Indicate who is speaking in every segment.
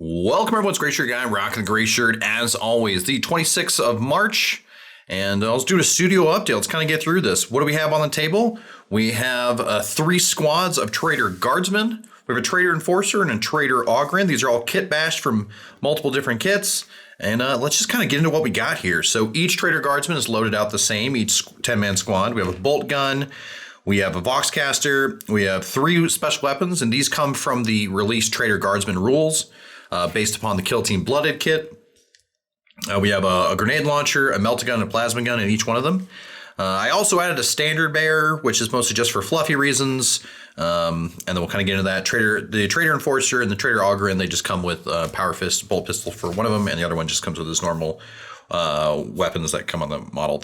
Speaker 1: Welcome everyone, it's Gray Shirt Guy, rocking the gray shirt as always. The 26th of March, and let's do a studio update. Let's kind of get through this. What do we have on the table? We have 3 squads of Traitor Guardsmen. We have a Traitor Enforcer and a Traitor Ogren. These are all kit bashed from multiple different kits. And let's just kind of get into what we got here. So each Traitor Guardsman is loaded out the same, each 10-man squad. We have a bolt gun. We have a Voxcaster. We have 3 special weapons, and these come from the released Traitor Guardsman rules. Based upon the Kill Team Blooded kit. We have a grenade launcher, a melta gun, and a plasma gun in each one of them. I also added a standard bearer, which is mostly just for fluffy reasons. And then we'll kind of get into that. The Traitor Enforcer and the Traitor Ogren, they just come with Power Fist, Bolt Pistol for one of them, and the other one just comes with his normal weapons that come on the model.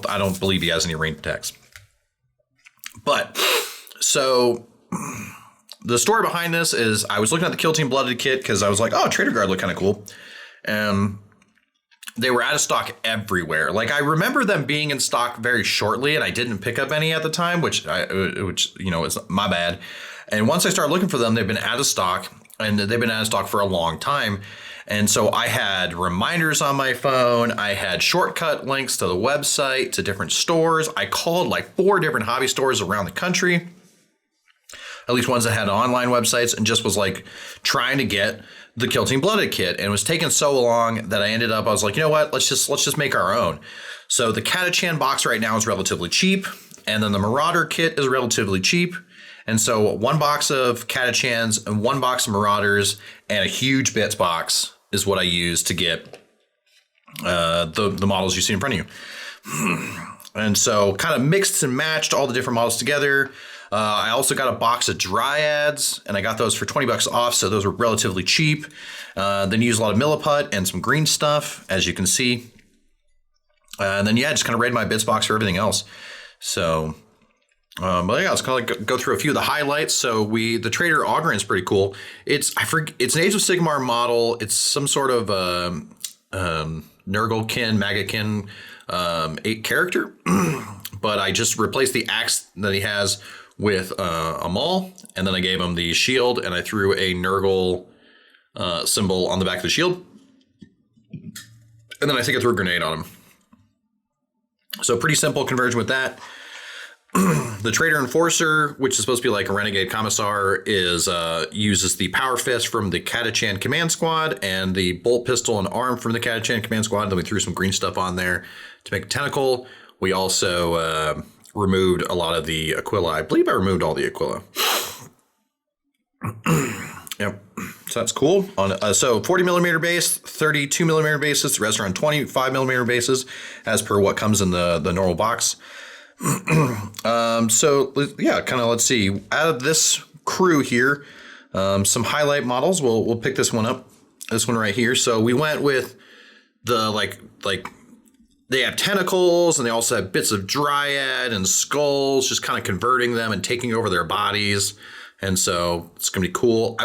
Speaker 1: I don't believe he has any ranged attacks. But, so... the story behind this is I was looking at the Kill Team Blooded kit because I was like, oh, Traitor Guard look kind of cool. And they were out of stock everywhere. Like, I remember them being in stock very shortly, and I didn't pick up any at the time, which is my bad. And once I started looking for them, they've been out of stock, and they've been out of stock for a long time. And so I had reminders on my phone. I had shortcut links to the website, to different stores. I called like 4 different hobby stores around the country. At least ones that had online websites, and just was like trying to get the Kill Team Blooded kit, and it was taking so long that I was like, you know what, let's just make our own. So the Catachan box right now is relatively cheap, and then the Marauder kit is relatively cheap. And so 1 box of Catachans and 1 box of Marauders and a huge bits box is what I use to get the models you see in front of you. And so kind of mixed and matched all the different models together. I also got a box of Dryads, and I got those for 20 bucks off, so those were relatively cheap. Then use a lot of Milliput and some green stuff, as you can see. And then, just kind of raid my bits box for everything else. So, let's kind of go through a few of the highlights. So the Traitor Ogren is pretty cool. It's an Age of Sigmar model. It's some sort of Nurglekin, Magakin 8 character. But I just replaced the axe that he has with a maul, and then I gave him the shield, and I threw a Nurgle symbol on the back of the shield. And then I think I threw a grenade on him. So pretty simple conversion with that. The Traitor Enforcer, which is supposed to be like a Renegade Commissar, uses the Power Fist from the Catachan Command Squad and the Bolt Pistol and Arm from the Catachan Command Squad. Then we threw some green stuff on there to make a tentacle. We also removed a lot of the Aquila. I believe I removed all the Aquila. Yep. So that's cool. So 40 millimeter base, 32 millimeter bases, the rest are on 25 millimeter bases, as per what comes in the normal box. Let's see. Out of this crew here, some highlight models. We'll pick this one up. This one right here. So we went with the like. They have tentacles, and they also have bits of Dryad and skulls, just kind of converting them and taking over their bodies. And so it's going to be cool.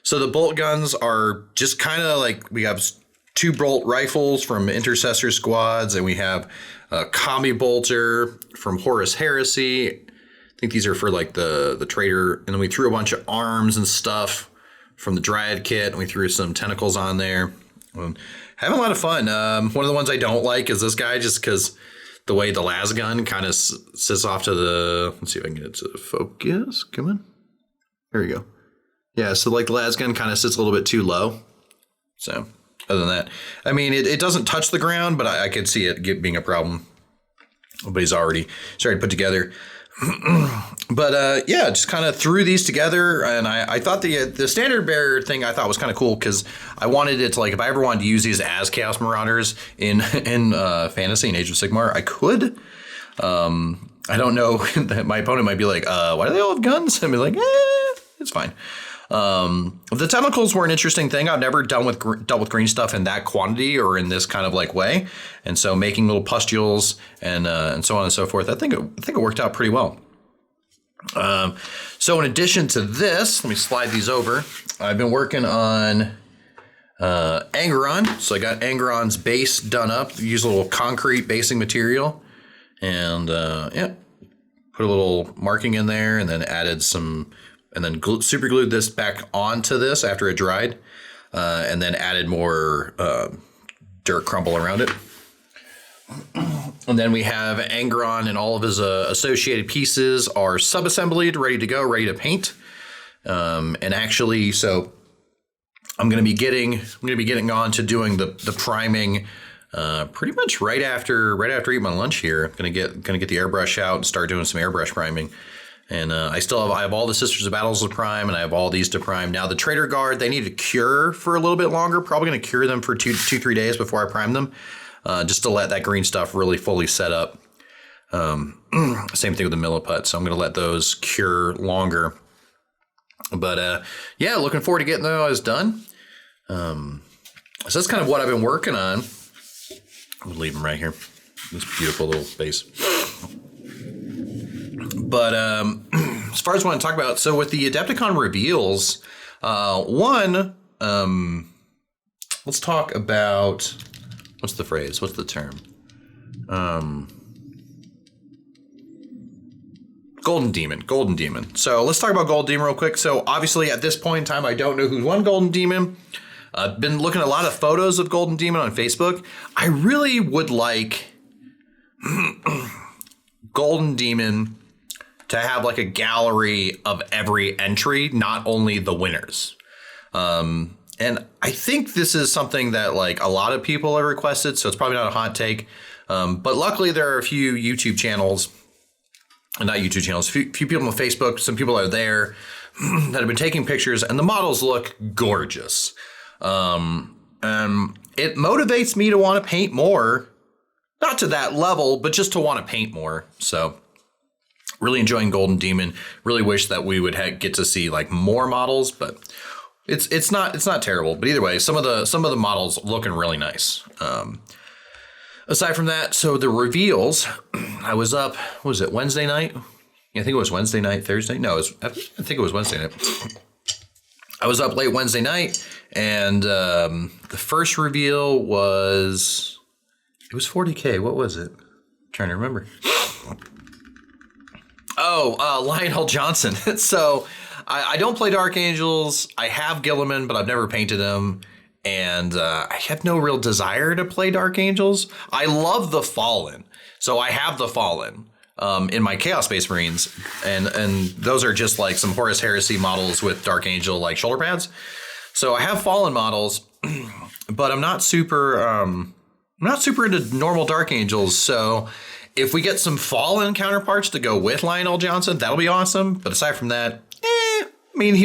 Speaker 1: So the bolt guns are just kind of like, we have 2 bolt rifles from Intercessor squads, and we have a Kami bolter from Horus Heresy. I think these are for like the Traitor. And then we threw a bunch of arms and stuff from the Dryad kit, and we threw some tentacles on there. Having a lot of fun. One of the ones I don't like is this guy, just because the way the las gun kind of sits off to the... Let's see if I can get it to focus. Come on. There we go. Yeah, so like the las gun kind of sits a little bit too low. So other than that, I mean, it doesn't touch the ground, but I could see it being a problem. But he's already put together. But just kind of threw these together, and I thought the standard bearer thing I thought was kind of cool, because I wanted it to, like, if I ever wanted to use these as Chaos Marauders in Fantasy and Age of Sigmar, I could. I don't know, that my opponent might be like, why do they all have guns? I'd be like, it's fine. The tentacles were an interesting thing. I've never dealt with green stuff in that quantity or in this kind of like way, and so making little pustules and so on and so forth. I think it worked out pretty well. So in addition to this, let me slide these over. I've been working on Angeron. So I got Angeron's base done up. Use a little concrete basing material, and put a little marking in there, and then added some. And then super glued this back onto this after it dried. and then added more dirt crumble around it. And then we have Angron and all of his associated pieces are sub-assembled, ready to go, ready to paint. And actually, so I'm going to be getting on to doing the priming pretty much right after eating my lunch here. I'm going to get the airbrush out and start doing some airbrush priming. And I have all the Sisters of Battles to prime, and I have all these to prime. Now the Traitor Guard, they need to cure for a little bit longer. Probably going to cure them for 3 days before I prime them. Just to let that green stuff really fully set up. Same thing with the milliput. So I'm going to let those cure longer. But yeah, looking forward to getting those done. So that's kind of what I've been working on. I'm going to leave them right here. This beautiful little base. But as far as what I want to talk about, so with the Adepticon reveals, let's talk about... What's the phrase? What's the term? Golden Demon. So let's talk about Golden Demon real quick. So obviously at this point in time, I don't know who's won Golden Demon. I've been looking at a lot of photos of Golden Demon on Facebook. I really would like Golden Demon to have like a gallery of every entry, not only the winners. And I think this is something that like a lot of people have requested, so it's probably not a hot take. But luckily there are a few YouTube channels, not YouTube channels, few people on Facebook, some people are there that have been taking pictures, and the models look gorgeous. And it motivates me to want to paint more, not to that level, but just to want to paint more. So really enjoying Golden Demon. Really wish that we would get to see like more models, but it's not terrible. But either way, some of the models looking really nice. Aside from that, so the reveals, I was up, what was it, Wednesday night? Yeah, I think it was Wednesday night, Thursday. No, I think it was Wednesday night. I was up late Wednesday night, and the first reveal it was 40K. What was it? I'm trying to remember. Oh, Lionel Johnson. So I don't play Dark Angels. I have Gilliman, but I've never painted him. And I have no real desire to play Dark Angels. I love the Fallen. So I have the Fallen in my Chaos Space Marines. And those are just like some Horus Heresy models with Dark Angel like shoulder pads. So I have Fallen models, but I'm not super into normal Dark Angels. So if we get some Fallen counterparts to go with Lionel Johnson, that'll be awesome. But aside from that, I mean, the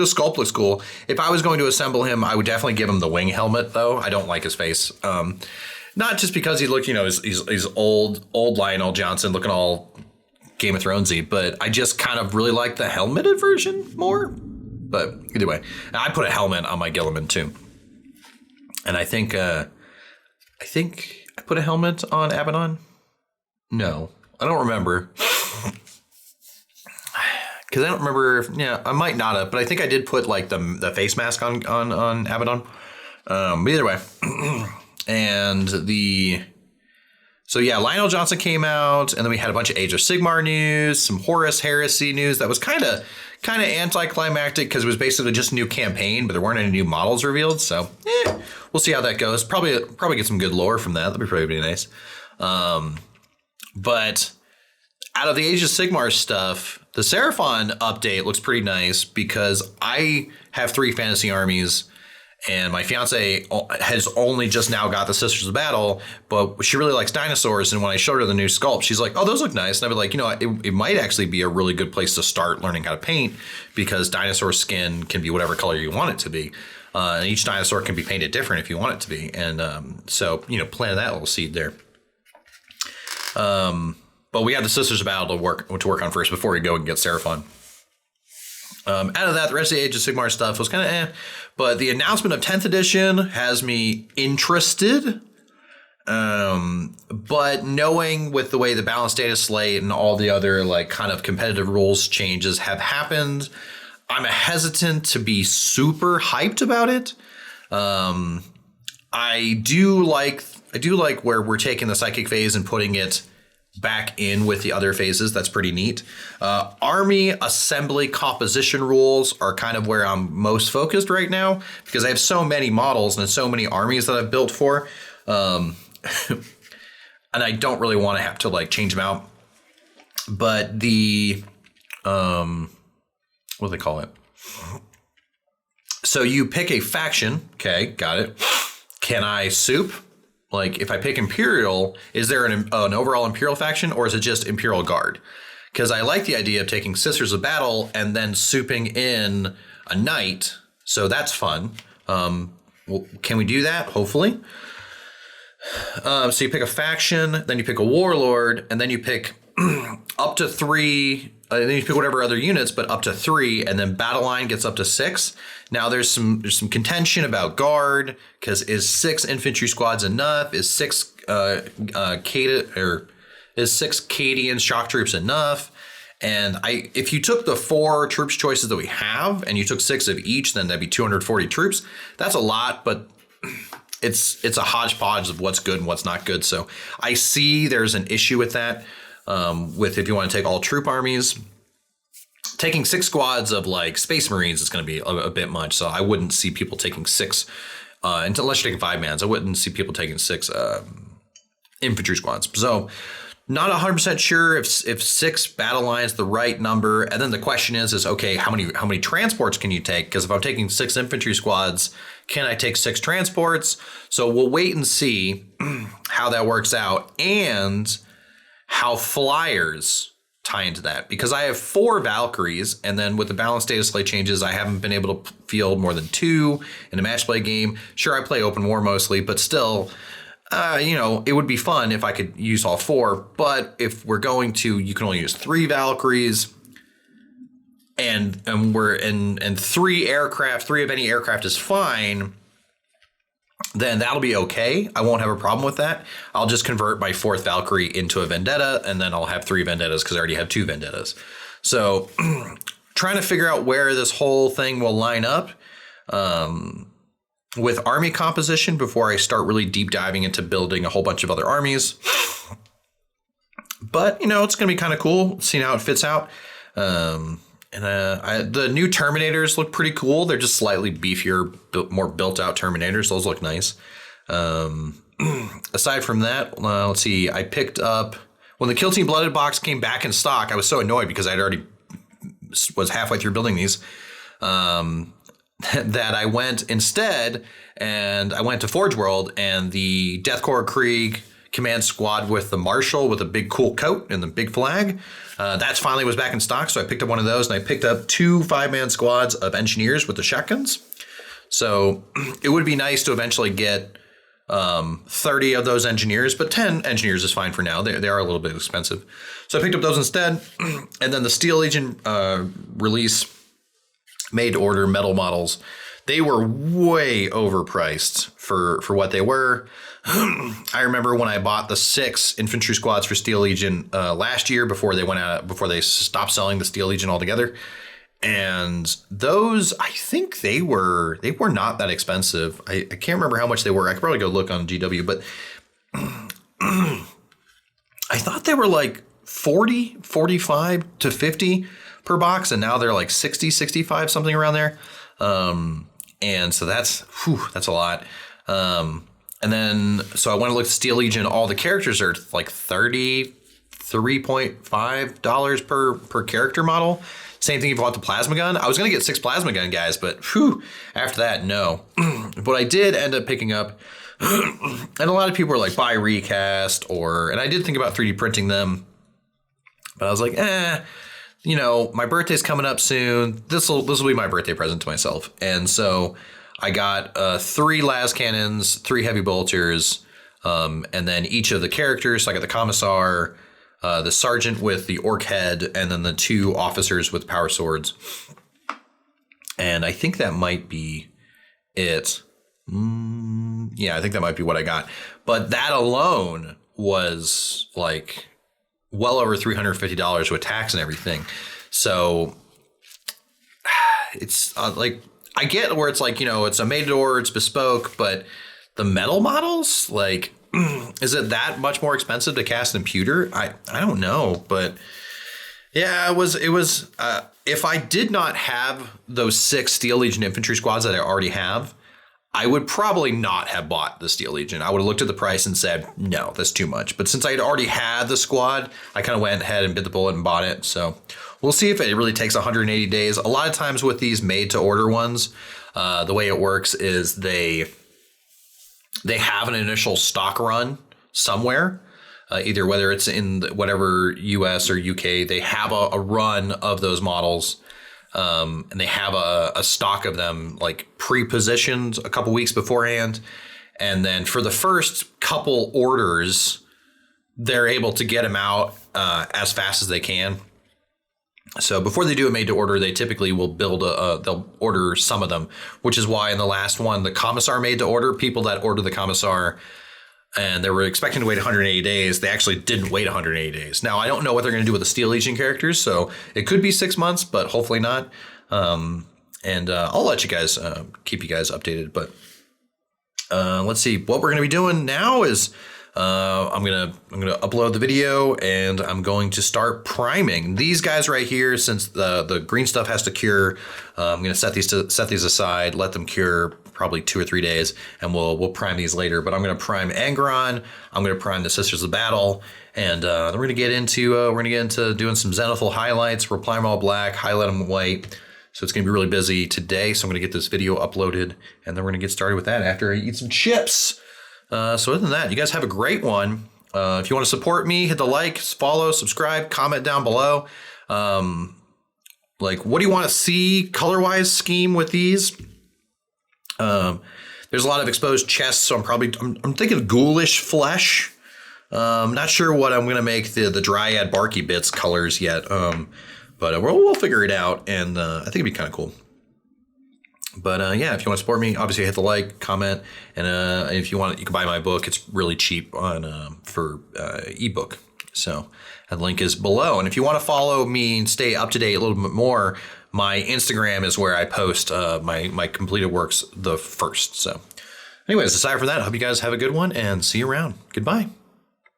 Speaker 1: sculpt looks cool. If I was going to assemble him, I would definitely give him the wing helmet, though. I don't like his face. Not just because he looked, he's old Lionel Johnson looking all Game of Thronesy, but I just kind of really like the helmeted version more. But either way, I put a helmet on my Gilliman too, and I think I put a helmet on Abaddon. No, I don't remember. Because I don't remember, I might not have, but I think I did put like the face mask on Abaddon. But either way, and Lionel Johnson came out, and then we had a bunch of Age of Sigmar news, some Horus Heresy news that was kind of anticlimactic because it was basically just a new campaign, but there weren't any new models revealed. So we'll see how that goes. Probably get some good lore from that. That'd be pretty nice. But out of the Age of Sigmar stuff, the Seraphon update looks pretty nice because I have 3 fantasy armies, and my fiance has only just now got the Sisters of Battle, but she really likes dinosaurs. And when I showed her the new sculpt, she's like, "Oh, those look nice." And I'd be like, it might actually be a really good place to start learning how to paint, because dinosaur skin can be whatever color you want it to be. And each dinosaur can be painted different if you want it to be. And so plant that little seed there. But we have the Sisters of Battle to work on first before we go and get Seraphon. Out of that, the rest of the Age of Sigmar stuff was kind of but the announcement of 10th edition has me interested. But knowing with the way the balanced data slate and all the other like kind of competitive rules changes have happened, I'm hesitant to be super hyped about it. I do like where we're taking the psychic phase and putting it back in with the other phases. That's pretty neat. Army assembly composition rules are kind of where I'm most focused right now because I have so many models and so many armies that I've built for. And I don't really want to have to like change them out. But the, what do they call it? So you pick a faction. Okay, got it. Can I soup? Like if I pick Imperial, is there an overall Imperial faction or is it just Imperial Guard? Because I like the idea of taking Sisters of Battle and then souping in a Knight. So that's fun. Well, can we do that? Hopefully. So you pick a faction, then you pick a Warlord, and then you pick up to 3. Then you pick whatever other units, but up to 3, and then Battle Line gets up to 6. Now there's some contention about Guard because is 6 infantry squads enough? Is 6 Cadian shock troops enough? And if you took the 4 troops choices that we have and you took 6 of each, then that'd be 240 troops. That's a lot, but it's a hodgepodge of what's good and what's not good. So I see there's an issue with that. With if you want to take all troop armies, taking 6 squads of like Space Marines is going to be a bit much. So I wouldn't see people taking 6 unless you're taking 5-mans. I wouldn't see people taking 6 infantry squads. So not 100% sure if 6 battle lines the right number. And then the question is okay, how many transports can you take? Because if I'm taking 6 infantry squads, can I take 6 transports? So we'll wait and see how that works out and how flyers tie into that, because I have 4 Valkyries, and then with the balance data slate changes, I haven't been able to field more than 2 in a match play game. Sure, I play open war mostly, but still, it would be fun if I could use all 4. But if we're going to, you can only use 3 Valkyries, and 3 aircraft, 3 of any aircraft is fine. Then that'll be okay. I won't have a problem with that. I'll just convert my 4th Valkyrie into a Vendetta, and then I'll have 3 Vendettas because I already have 2 Vendettas. So trying to figure out where this whole thing will line up with army composition before I start really deep diving into building a whole bunch of other armies. But, it's going to be kind of cool seeing how it fits out. The new Terminators look pretty cool. They're just slightly beefier, more built-out Terminators. Those look nice. Aside from that, let's see. I picked up when the Kill Team Blooded box came back in stock. I was so annoyed because I'd already was halfway through building these that I went instead and I went to Forge World, and the Death Corps Krieg command squad with the Marshal with a big cool coat and the big flag. That's finally was back in stock, so I picked up one of those, and I picked up 2 5-man squads of engineers with the shotguns. So it would be nice to eventually get 30 of those engineers, but 10 engineers is fine for now. They are a little bit expensive. So I picked up those instead. And then the Steel Legion release made to order metal models. They were way overpriced for what they were. I remember when I bought the 6 infantry squads for Steel Legion last year before they stopped selling the Steel Legion altogether. And those, I think they were not that expensive. I can't remember how much they were. I could probably go look on GW, but I thought they were like 40, 45 to 50 per box. And now they're like 60, 65, something around there. And so that's a lot. And then, so I went and looked at Steel Legion. All the characters are like $33.5 per character model. Same thing if you bought the plasma gun. I was going to get 6 plasma gun guys, but after that, no. But I did end up picking up, and a lot of people were like, buy recast, and I did think about 3D printing them. But I was like, my birthday's coming up soon. This will be my birthday present to myself. And so I got 3 las cannons, 3 heavy bolters, and then each of the characters. So I got the commissar, the sergeant with the orc head, and then the 2 officers with power swords. And I think that might be it. Yeah, I think that might be what I got. But that alone was like well over $350 with tax and everything. So it's like, I get where it's like, it's a made to order, it's bespoke, but the metal models, like is it that much more expensive to cast and pewter? I don't know, but yeah, it was if I did not have those 6 Steel Legion infantry squads that I already have, I would probably not have bought the Steel Legion. I would have looked at the price and said, no, that's too much. But since I had already had the squad, I kind of went ahead and bit the bullet and bought it. So we'll see if it really takes 180 days. A lot of times with these made to order ones, the way it works is they have an initial stock run somewhere, either whether it's in whatever US or UK, they have a run of those models. And they have a stock of them like pre-positioned a couple weeks beforehand. And then for the first couple orders, they're able to get them out as fast as they can. So before they do a made to order, they typically will build they'll order some of them, which is why in the last one, the Commissar made to order, people that ordered the Commissar and they were expecting to wait 180 days. They actually didn't wait 180 days. Now, I don't know what they're going to do with the Steel Legion characters, so it could be 6 months, but hopefully not. And I'll let you guys keep you guys updated. But let's see, what we're going to be doing now is I'm gonna upload the video and I'm going to start priming these guys right here. Since the green stuff has to cure, I'm gonna set these aside, let them cure probably 2 or 3 days, and we'll prime these later. But I'm gonna prime Angron, I'm gonna prime the Sisters of Battle, and then we're gonna get into doing some Zenithal highlights. We'll prime all black, highlight them white. So it's gonna be really busy today. So I'm gonna get this video uploaded, and then we're gonna get started with that after I eat some chips. So other than that, you guys have a great one. If you want to support me, hit the like, follow, subscribe, comment down below. Like, what do you want to see color-wise scheme with these? There's a lot of exposed chests, so I'm thinking ghoulish flesh. Not sure what I'm gonna make the Dryad Barky Bits colors yet. But we'll figure it out, and I think it'd be kind of cool. But yeah, if you want to support me, obviously hit the like, comment, and if you want, you can buy my book. It's really cheap on for ebook. So the link is below. And if you want to follow me and stay up to date a little bit more, my Instagram is where I post my completed works the first. So anyways, aside from that, I hope you guys have a good one and see you around. Goodbye.